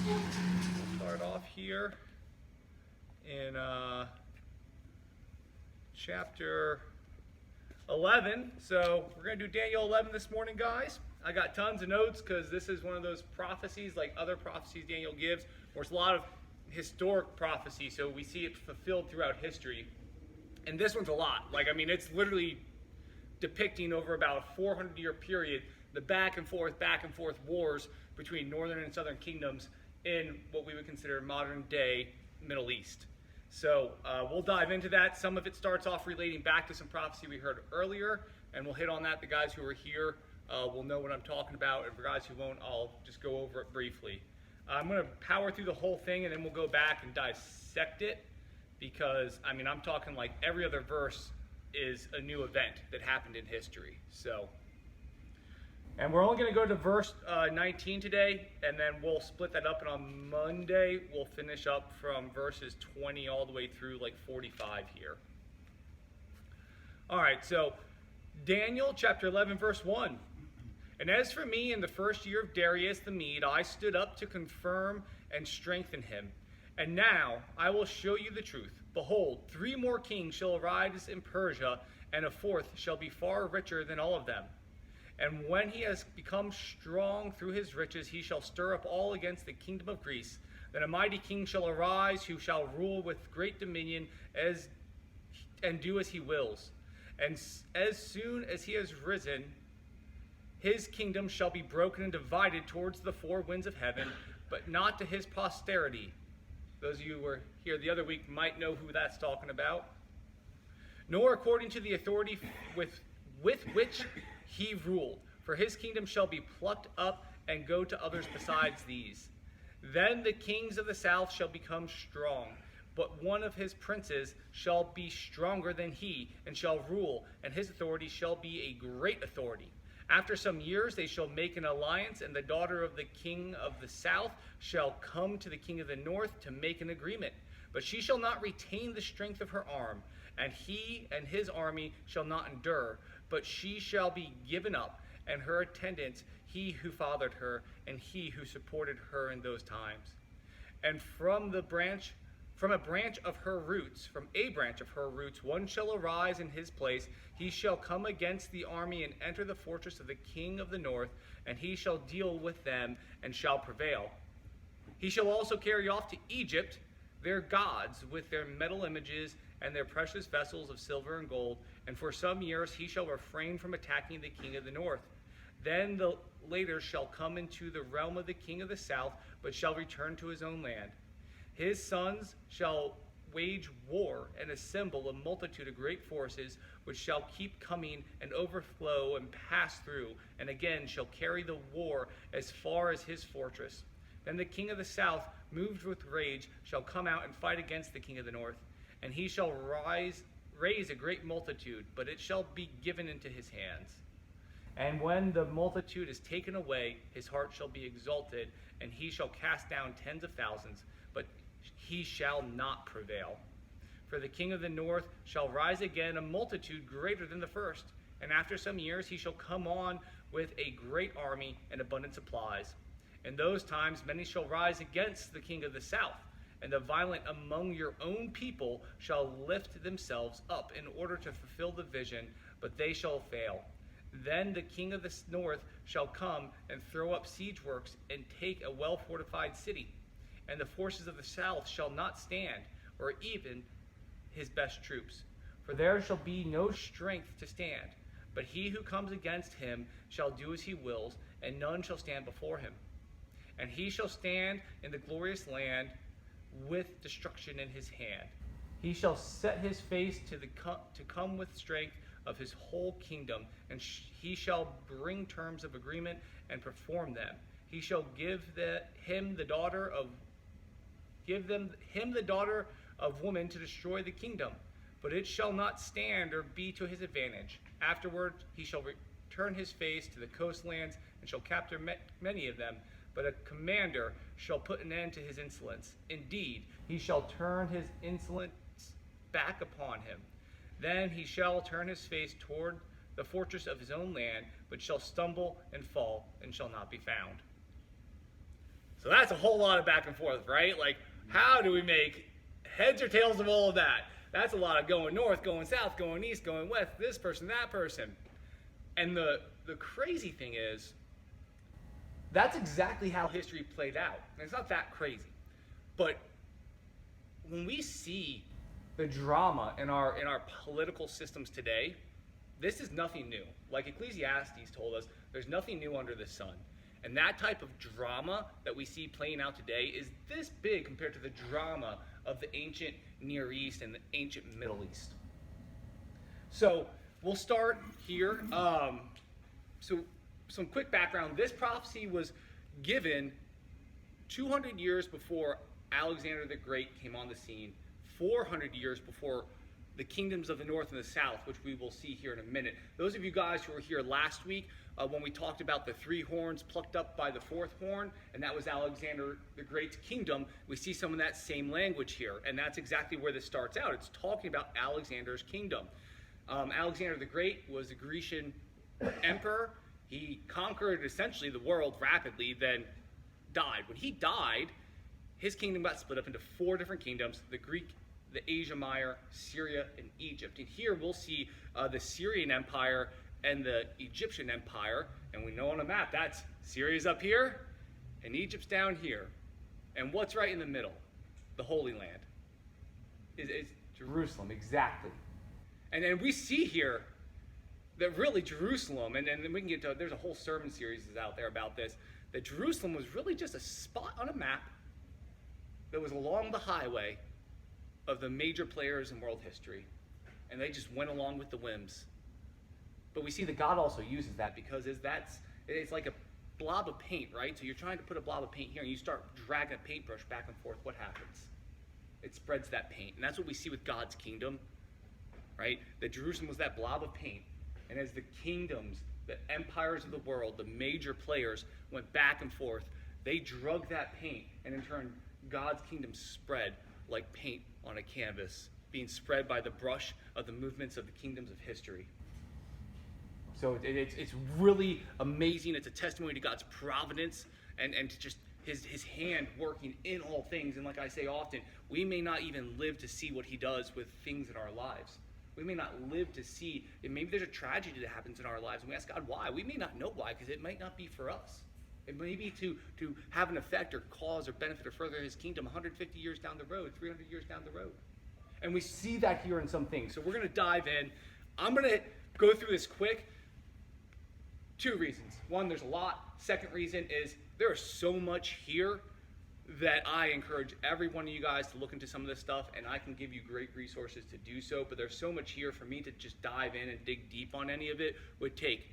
We'll start off here in chapter 11. So we're going to do Daniel 11 this morning, guys. I got tons of notes because this is one of those prophecies, like other prophecies Daniel gives, where it's a lot of historic prophecy, so we see it fulfilled throughout history. And this one's a lot. It's literally depicting over about a 400-year period the back and forth wars between northern and southern kingdoms in what we would consider modern day Middle East. So we'll dive into that. Some of it starts off relating back to some prophecy we heard earlier, and we'll hit on that. The guys who are here will know what I'm talking about, and for guys who won't, I'll just go over it briefly. I'm going to power through the whole thing, and then we'll go back and dissect it, because I'm talking like every other verse is a new event that happened in history. And we're only going to go to verse 19 today, and then we'll split that up, and on Monday we'll finish up from verses 20 all the way through like 45 here. All right, so Daniel chapter 11 verse 1. And as for me, in the first year of Darius the Mede, I stood up to confirm and strengthen him. And now I will show you the truth. Behold, 3 more kings shall arise in Persia, and a 4th shall be far richer than all of them. And when he has become strong through his riches, he shall stir up all against the kingdom of Greece. Then a mighty king shall arise, who shall rule with great dominion and do as he wills. And as soon as he has risen, his kingdom shall be broken and divided towards the 4 winds of heaven, but not to his posterity. Those of you who were here the other week might know who that's talking about. Nor according to the authority with which he ruled, for his kingdom shall be plucked up and go to others besides these. Then the kings of the south shall become strong, but one of his princes shall be stronger than he, and shall rule, and his authority shall be a great authority. After some years they shall make an alliance, and the daughter of the king of the south shall come to the king of the north to make an agreement. But she shall not retain the strength of her arm, and he and his army shall not endure, but she shall be given up, and her attendants, he who fathered her, and he who supported her in those times. And from a branch of her roots, one shall arise in his place. He shall come against the army and enter the fortress of the king of the north, and he shall deal with them and shall prevail. He shall also carry off to Egypt their gods with their metal images and their precious vessels of silver and gold, and for some years he shall refrain from attacking the king of the north. Then the later shall come into the realm of the king of the south, but shall return to his own land. His sons shall wage war and assemble a multitude of great forces, which shall keep coming and overflow and pass through, and again shall carry the war as far as his fortress. Then the king of the south, moved with rage, shall come out and fight against the king of the north, and he shall raise a great multitude, but it shall be given into his hands. And when the multitude is taken away, his heart shall be exalted, and he shall cast down tens of thousands, but he shall not prevail. For the king of the north shall rise again, a multitude greater than the first, and after some years he shall come on with a great army and abundant supplies. In those times many shall rise against the king of the south, and the violent among your own people shall lift themselves up in order to fulfill the vision, but they shall fail. Then the king of the north shall come and throw up siege works and take a well-fortified city, and the forces of the south shall not stand, or even his best troops. For there shall be no strength to stand, but he who comes against him shall do as he wills, and none shall stand before him. And he shall stand in the glorious land with destruction in his hand. He shall set his face to come with strength of his whole kingdom, and he shall bring terms of agreement and perform them. He shall give him the daughter of woman to destroy the kingdom, but it shall not stand or be to his advantage. Afterward he shall turn his face to the coastlands and shall capture many of them, but a commander shall put an end to his insolence. Indeed, he shall turn his insolence back upon him. Then he shall turn his face toward the fortress of his own land, but shall stumble and fall and shall not be found. So that's a whole lot of back and forth, right? Like, how do we make heads or tails of all of that? That's a lot of going north, going south, going east, going west, this person, that person. And the crazy thing is, that's exactly how history played out. And it's not that crazy. But when we see the drama in our political systems today, this is nothing new. Like Ecclesiastes told us, there's nothing new under the sun. And that type of drama that we see playing out today is this big compared to the drama of the ancient Near East and the ancient Middle East. So we'll start here. So some quick background. This prophecy was given 200 years before Alexander the Great came on the scene, 400 years before the kingdoms of the north and the south, which we will see here in a minute. Those of you guys who were here last week, when we talked about the 3 horns plucked up by the 4th horn, and that was Alexander the Great's kingdom, we see some of that same language here, and that's exactly where this starts out. It's talking about Alexander's kingdom. Alexander the Great was a Grecian emperor. He conquered essentially the world rapidly, then died. When he died, his kingdom got split up into 4 different kingdoms: the Greek, the Asia Minor, Syria, and Egypt. And here we'll see the Syrian Empire and the Egyptian Empire. And we know on a map that's Syria's up here and Egypt's down here. And what's right in the middle? The Holy Land. It's Jerusalem, exactly. And then we see here that really Jerusalem, and then we can get to, there's a whole sermon series out there about this, that Jerusalem was really just a spot on a map that was along the highway of the major players in world history, and they just went along with the whims. But we see that God also uses that because it's like a blob of paint, right? So you're trying to put a blob of paint here, and you start dragging a paintbrush back and forth. What happens? It spreads that paint, and that's what we see with God's kingdom, right? That Jerusalem was that blob of paint, and as the kingdoms, the empires of the world, the major players went back and forth, they drug that paint, and in turn, God's kingdom spread like paint on a canvas, being spread by the brush of the movements of the kingdoms of history. So it's really amazing. It's a testimony to God's providence and to just his hand working in all things. And like I say often, we may not even live to see what he does with things in our lives. We may not live to see, and maybe there's a tragedy that happens in our lives, and we ask God why. We may not know why, because it might not be for us. It may be to have an effect or cause or benefit or further his kingdom 150 years down the road, 300 years down the road. And we see that here in some things. So we're going to dive in. I'm going to go through this quick. 2 reasons. One, there's a lot. Second reason is there is so much here that I encourage every one of you guys to look into some of this stuff, and I can give you great resources to do so, but there's so much here for me to just dive in and dig deep on any of it would take,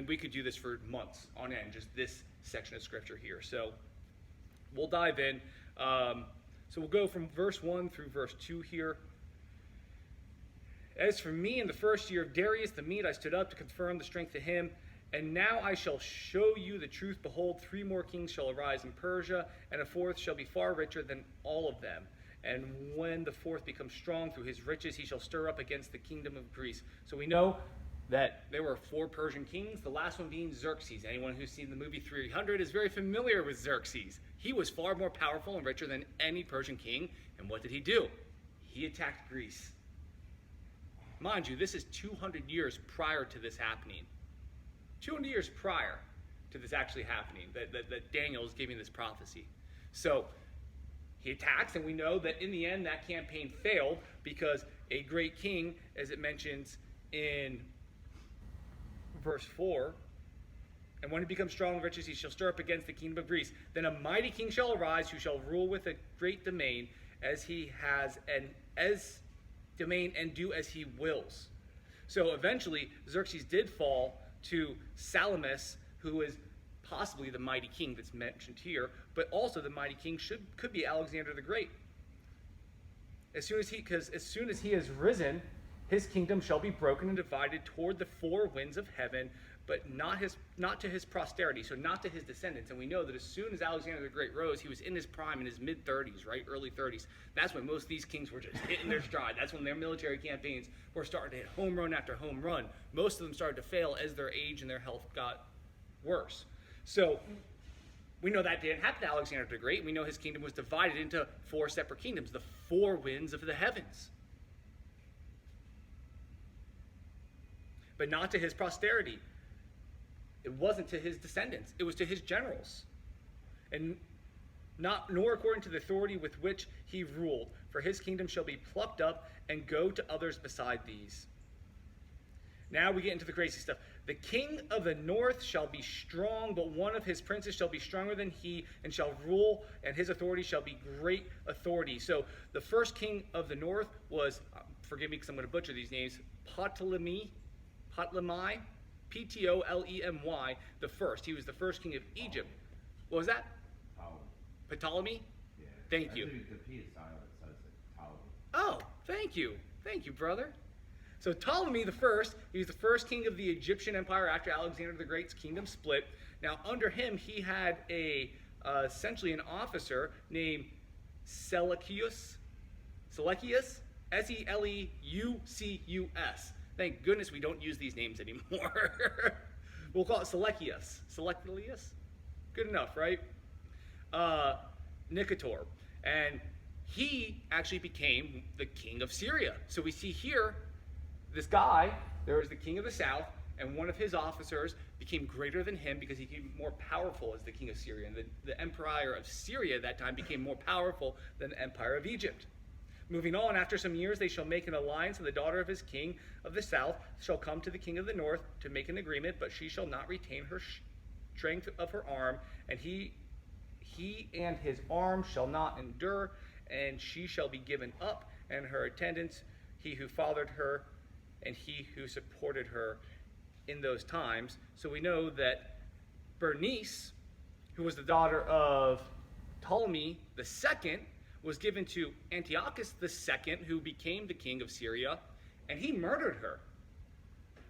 we could do this for months on end, just this section of scripture here. So we'll dive in. So we'll go from verse 1 through verse 2 here. As for me, in the first year of Darius the Mede, I stood up to confirm the strength of him. And now I shall show you the truth. Behold, 3 more kings shall arise in Persia, and a 4th shall be far richer than all of them. And when the 4th becomes strong through his riches, he shall stir up against the kingdom of Greece. So we know that there were 4 Persian kings, the last one being Xerxes. Anyone who's seen the movie 300 is very familiar with Xerxes. He was far more powerful and richer than any Persian king. And what did he do? He attacked Greece. Mind you, this is 200 years prior to this happening. 200 years prior to this actually happening, that Daniel is giving this prophecy. So he attacks, and we know that in the end that campaign failed because a great king, as it mentions in verse 4, and when he becomes strong and riches, he shall stir up against the kingdom of Greece. Then a mighty king shall arise, who shall rule with a great domain, as he has as domain, and do as he wills. So eventually Xerxes did fall to Salamis, who is possibly the mighty king that's mentioned here, but also the mighty king could be Alexander the Great. As soon as he has risen, his kingdom shall be broken and divided toward the 4 winds of heaven, but not to his posterity, so not to his descendants. And we know that as soon as Alexander the Great rose, he was in his prime, in his mid-30s, right, early 30s. That's when most of these kings were just hitting their stride. That's when their military campaigns were starting to hit home run after home run. Most of them started to fail as their age and their health got worse. So We know that didn't happen to Alexander the Great. We know his kingdom was divided into 4 separate kingdoms, the 4 winds of the heavens. But not to his posterity. It wasn't to his descendants. It was to his generals. And nor according to the authority with which he ruled, for his kingdom shall be plucked up and go to others beside these. Now we get into the crazy stuff. The king of the north shall be strong, but one of his princes shall be stronger than he, and shall rule, and his authority shall be great authority. So the first king of the north was, forgive me because I'm going to butcher these names, Ptolemy, Ptolemy the first. He was the first king of Egypt. What was that? Ptolemy? Yeah. Thank you. The P is silent, so it's Ptolemy. Oh, thank you. Thank you, brother. So Ptolemy the First, he was the first king of the Egyptian Empire after Alexander the Great's kingdom split. Now, under him, he had essentially an officer named Seleucus, Seleucus. Thank goodness we don't use these names anymore. We'll call it Seleucus. Good enough, right? Nicator. And he actually became the king of Syria. So we see here, this guy, there was the king of the south, and one of his officers became greater than him because he became more powerful as the king of Syria. And the empire of Syria at that time became more powerful than the empire of Egypt. Moving on, after some years they shall make an alliance, and the daughter of his king of the south shall come to the king of the north to make an agreement, but she shall not retain her strength of her arm, and he and his arm shall not endure, and she shall be given up, and her attendants, he who fathered her, and he who supported her in those times. So we know that Bernice, who was the daughter of Ptolemy the Second, was given to Antiochus the Second, who became the king of Syria, and he murdered her.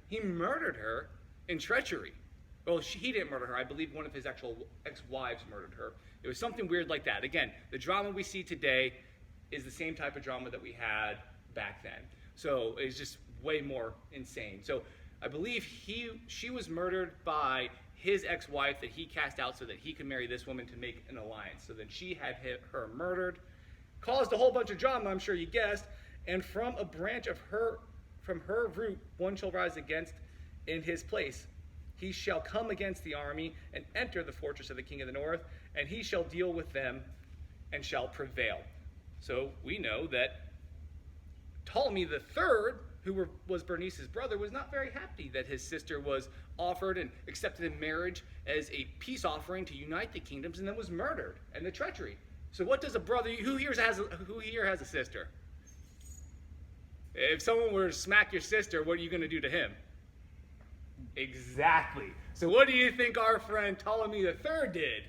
He murdered her in treachery. Well, he didn't murder her. I believe one of his actual ex-wives murdered her. It was something weird like that. Again, the drama we see today is the same type of drama that we had back then. So it's just way more insane. So I believe she was murdered by his ex-wife that he cast out so that he could marry this woman to make an alliance. So then she had her murdered, caused a whole bunch of drama, I'm sure you guessed, and from a branch of from her root, one shall rise against in his place. He shall come against the army and enter the fortress of the king of the north, and he shall deal with them and shall prevail. So we know that Ptolemy the Third, who was Bernice's brother, was not very happy that his sister was offered and accepted in marriage as a peace offering to unite the kingdoms, and then was murdered, and the treachery. So what does a brother, who here has a sister? If someone were to smack your sister, what are you going to do to him? Exactly. So what do you think our friend Ptolemy the Third did?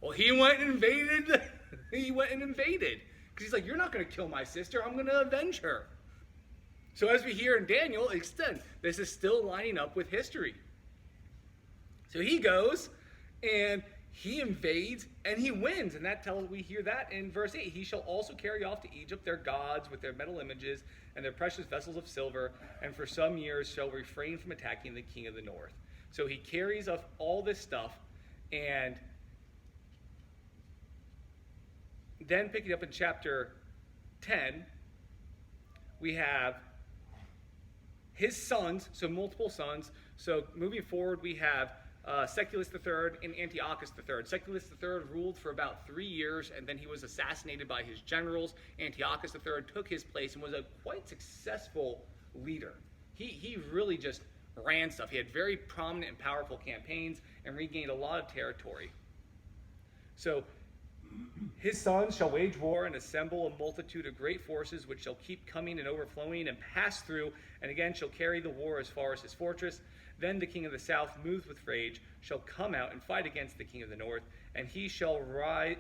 Well, he went and invaded. Because he's like, you're not going to kill my sister. I'm going to avenge her. So as we hear in Daniel, this is still lining up with history. So he goes and he invades and he wins. And we hear that in verse 8. He shall also carry off to Egypt their gods with their metal images and their precious vessels of silver, and for some years shall refrain from attacking the king of the north. So he carries off all this stuff, and then picking up in chapter 10, we have his sons, so multiple sons. So moving forward, we have Seculus III and Antiochus III. Seculus III ruled for about 3 years, and then he was assassinated by his generals. Antiochus III took his place and was a quite successful leader. He really just ran stuff. He had very prominent and powerful campaigns and regained a lot of territory. So his sons shall wage war and assemble a multitude of great forces, which shall keep coming and overflowing and pass through, and again shall carry the war as far as his fortress. Then the king of the south, moved with rage, shall come out and fight against the king of the north, and he shall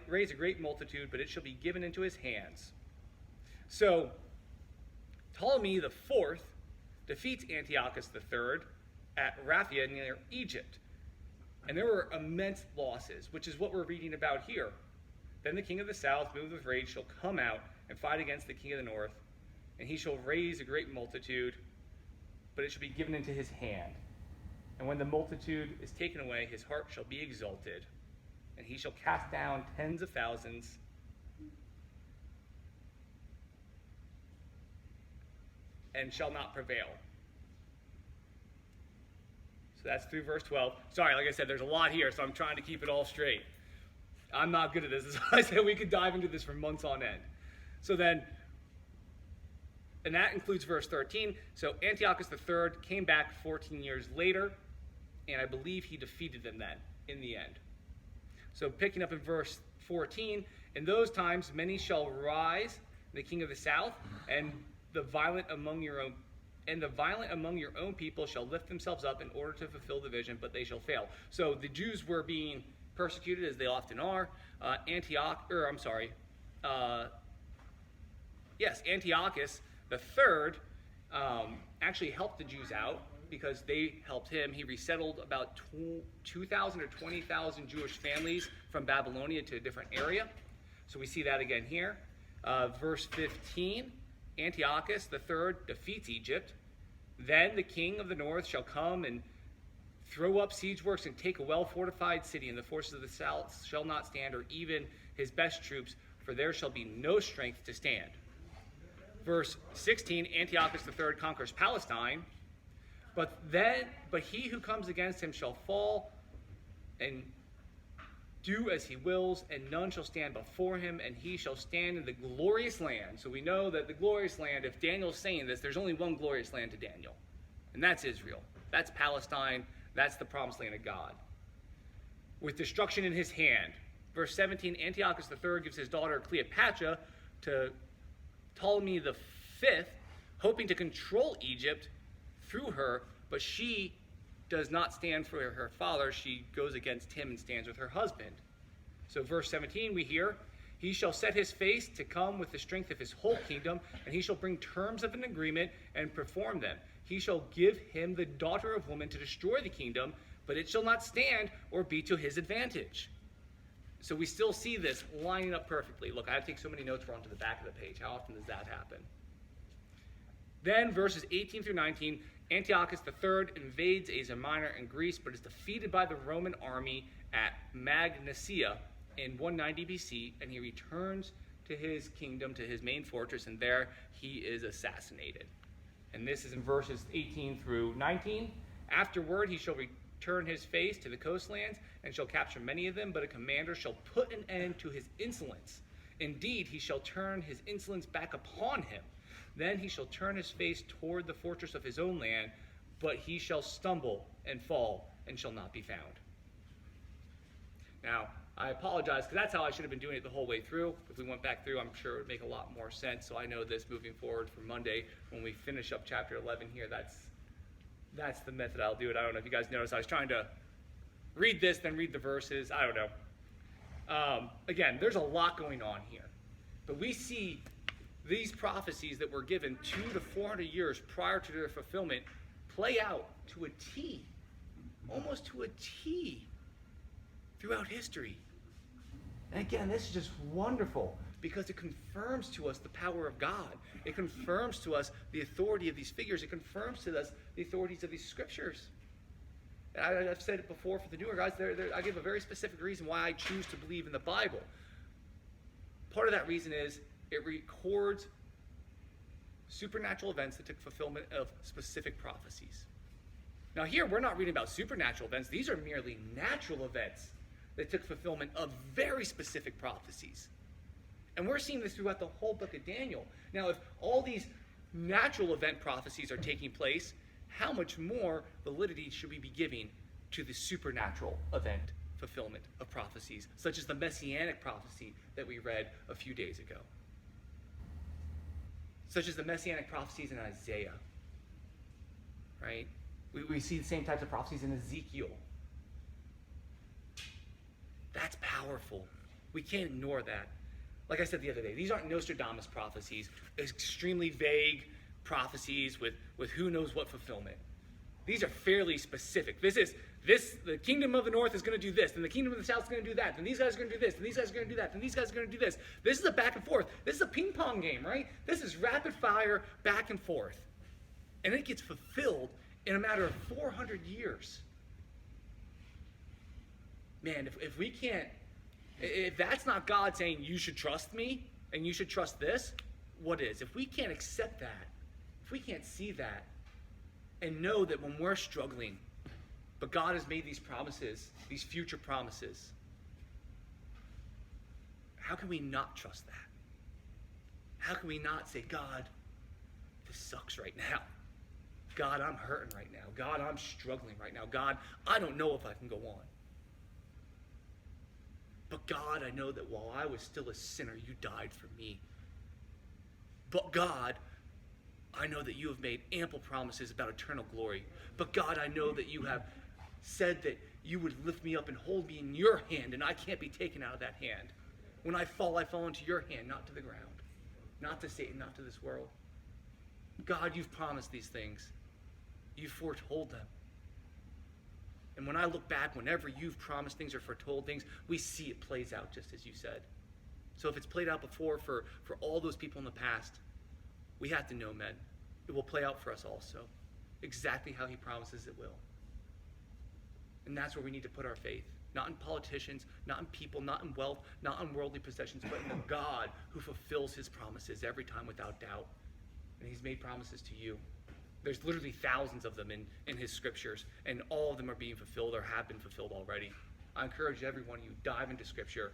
raise a great multitude, but it shall be given into his hands. So Ptolemy the Fourth defeats Antiochus III at Raphia near Egypt. And there were immense losses, which is what we're reading about here. Then the king of the south, moved with rage, shall come out and fight against the king of the north, and he shall raise a great multitude, but it shall be given into his hand. And when the multitude is taken away, his heart shall be exalted. and he shall cast down tens of thousands, and shall not prevail. So that's through verse 12. Sorry, like I said, there's a lot here, so I'm trying to keep it all straight. I'm not good at this. That's why I said we could dive into this for months on end. So then, and that includes verse 13. So Antiochus III came back 14 years later, and I believe he defeated them then, in the end. So picking up in verse 14, in those times many shall rise, the king of the south, and the violent among your own people shall lift themselves up in order to fulfill the vision, but they shall fail. So the Jews were being persecuted, as they often are. Antiochus the third actually helped the Jews out because they helped him. He resettled about 2,000 or 20,000 Jewish families from Babylonia to a different area. So we see that again here. Verse 15, Antiochus the third defeats Egypt. Then the king of the north shall come and throw up siege works and take a well-fortified city, and the forces of the south shall not stand, or even his best troops, for there shall be no strength to stand. Verse 16, Antiochus III conquers Palestine, but he who comes against him shall fall and do as he wills, and none shall stand before him, and he shall stand in the glorious land. So we know that the glorious land, if Daniel's saying this, there's only one glorious land to Daniel, and that's Israel. That's Palestine. That's the promised land of God, with destruction in his hand. Verse 17, Antiochus III gives his daughter Cleopatra to Ptolemy the First, hoping to control Egypt through her, but she does not stand for her father. She goes against him and stands with her husband. So verse 17 we hear, he shall set his face to come with the strength of his whole kingdom, and he shall bring terms of an agreement and perform them. He shall give him the daughter of woman to destroy the kingdom, but it shall not stand or be to his advantage. So we still see this lining up perfectly. Look, I have to take so many notes onto the back of the page. How often does that happen? Then verses 18 through 19, Antiochus III invades Asia Minor and Greece, but is defeated by the Roman army at Magnesia in 190 BC, and he returns to his kingdom, to his main fortress, and there he is assassinated. And this is in verses 18 through 19. Afterward, he shall return his face to the coastlands and shall capture many of them, but a commander shall put an end to his insolence. Indeed, he shall turn his insolence back upon him. Then he shall turn his face toward the fortress of his own land, but he shall stumble and fall and shall not be found. Now, I apologize, because that's how I should have been doing it the whole way through. If we went back through, I'm sure it would make a lot more sense. So I know this moving forward for Monday, when we finish up chapter 11 here, that's the method I'll do it. I don't know if you guys noticed, I was trying to read this, then read the verses. I don't know. Again, there's a lot going on here. But we see these prophecies that were given 200 to 400 years prior to their fulfillment play out to a T, almost to a T, throughout history. And again, this is just wonderful because it confirms to us the power of God. It confirms to us the authority of these figures. It confirms to us the authorities of these scriptures. And I've said it before for the newer guys, I give a very specific reason why I choose to believe in the Bible. Part of that reason is it records supernatural events that took fulfillment of specific prophecies. Now here, we're not reading about supernatural events. These are merely natural events that took fulfillment of very specific prophecies. And we're seeing this throughout the whole book of Daniel. Now, if all these natural event prophecies are taking place, how much more validity should we be giving to the supernatural event fulfillment of prophecies, such as the messianic prophecy that we read a few days ago? Such as the messianic prophecies in Isaiah, right? We see the same types of prophecies in Ezekiel. That's powerful. We can't ignore that. Like I said the other day, these aren't Nostradamus prophecies, extremely vague prophecies with who knows what fulfillment. These are fairly specific. The kingdom of the north is going to do this, and the kingdom of the south is going to do that, and these guys are going to do this, and these guys are going to do that, and these guys are going to do this. This is a back and forth. This is a ping pong game, right? This is rapid fire, back and forth. And it gets fulfilled in a matter of 400 years. Man, if we can't If that's not God saying you should trust me and you should trust this, what is? If we can't accept that, if we can't see that and know that when we're struggling, but God has made these promises, these future promises, how can we not trust that? How can we not say, God, this sucks right now. God, I'm hurting right now. God, I'm struggling right now. God, I don't know if I can go on. But God, I know that while I was still a sinner, you died for me. But God, I know that you have made ample promises about eternal glory. But God, I know that you have said that you would lift me up and hold me in your hand, and I can't be taken out of that hand. When I fall into your hand, not to the ground, not to Satan, not to this world. God, you've promised these things. You've foretold them. And when I look back, whenever you've promised things or foretold things, we see it plays out just as you said. So if it's played out before for all those people in the past, we have to know, men, it will play out for us also. Exactly how he promises it will. And that's where we need to put our faith. Not in politicians, not in people, not in wealth, not in worldly possessions, but in the God who fulfills his promises every time without doubt. And he's made promises to you. There's literally thousands of them in his scriptures, and all of them are being fulfilled or have been fulfilled already. I encourage every one of you, dive into scripture.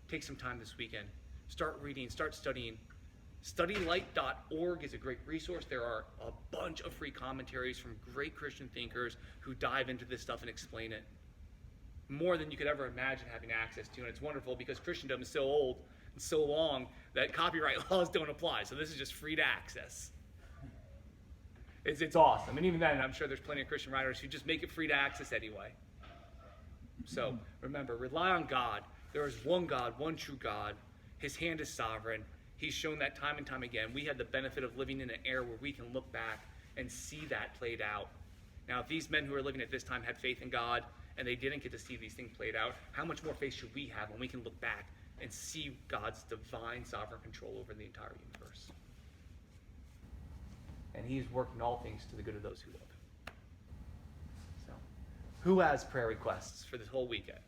Take some time this weekend. Start reading, start studying. StudyLight.org is a great resource. There are a bunch of free commentaries from great Christian thinkers who dive into this stuff and explain it. More than you could ever imagine having access to. And it's wonderful because Christendom is so old and so long that copyright laws don't apply. So this is just free to access. It's awesome. And even then, I'm sure there's plenty of Christian writers who just make it free to access anyway. So remember, rely on God. There is one God, one true God. His hand is sovereign. He's shown that time and time again. We had the benefit of living in an era where we can look back and see that played out. Now, if these men who are living at this time had faith in God and they didn't get to see these things played out, how much more faith should we have when we can look back and see God's divine sovereign control over the entire universe? And he's working all things to the good of those who love him. So, who has prayer requests for this whole weekend?